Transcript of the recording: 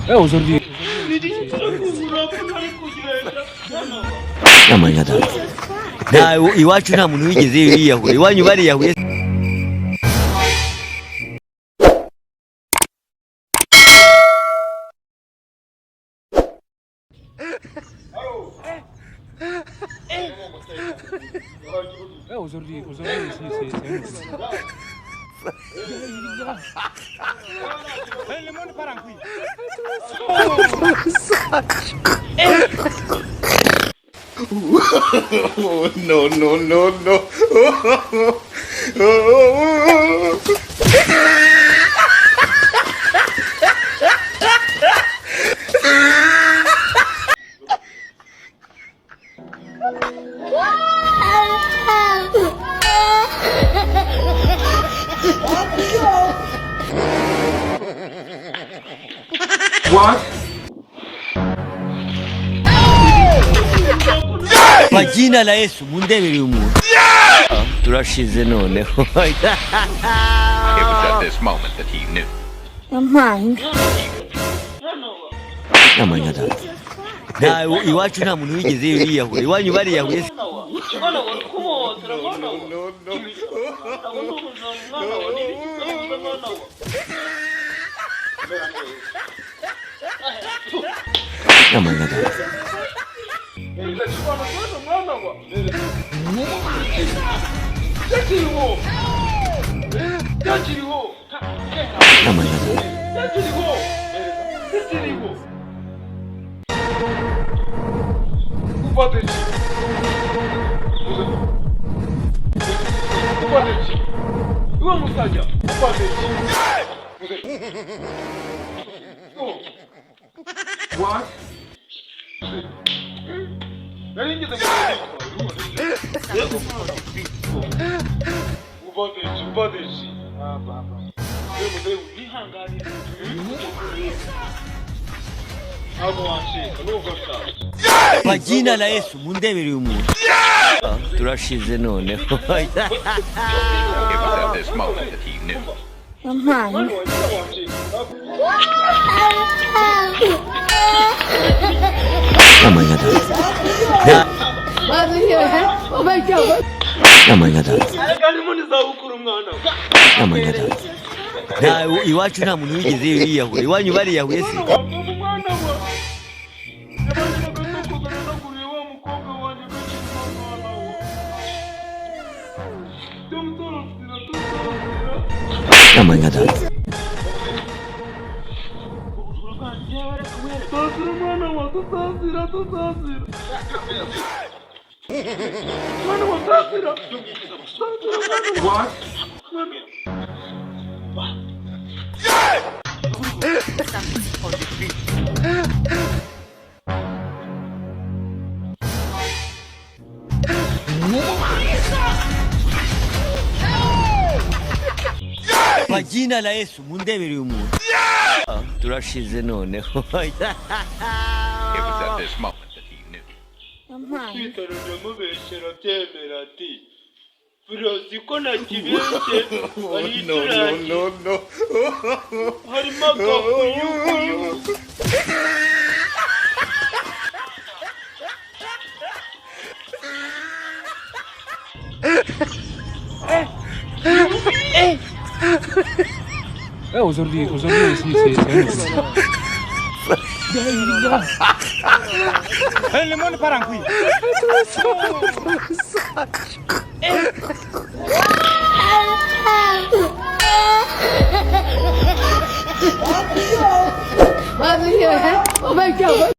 aujourd'hui. Amanyada. Na iwacu nta muntu wigeze yiyahuye. Iwanyu bariyahuye. Aujourd'hui, c'est le monde part en couille. Oh, no, no, no, no. What? Kwa jina la Yesu mundebere umuntu. Turashize noneho. It was at this moment that he knew. Amanyada. Na iwacu nta muntu wigeze yiyahuye. Iwanyu bariyahuye. Amanyada. Umusaza. What? Kwa jina la Yesu mundebere umuntu. Turashize noneho. It was at this moment that he knew. Amanyada. Amanyada. Amanyada. Na iwacu nta muntu wigeze yiyahuye. Iwanyu bariyahuye se. Amanyada. What? Kwa jina la Yesu mundebere umuntu. Turashize noneho. It was at this moment that he knew. No, no, no, no. Aujourd'hui, c'est le monde part en couille. Oh my God.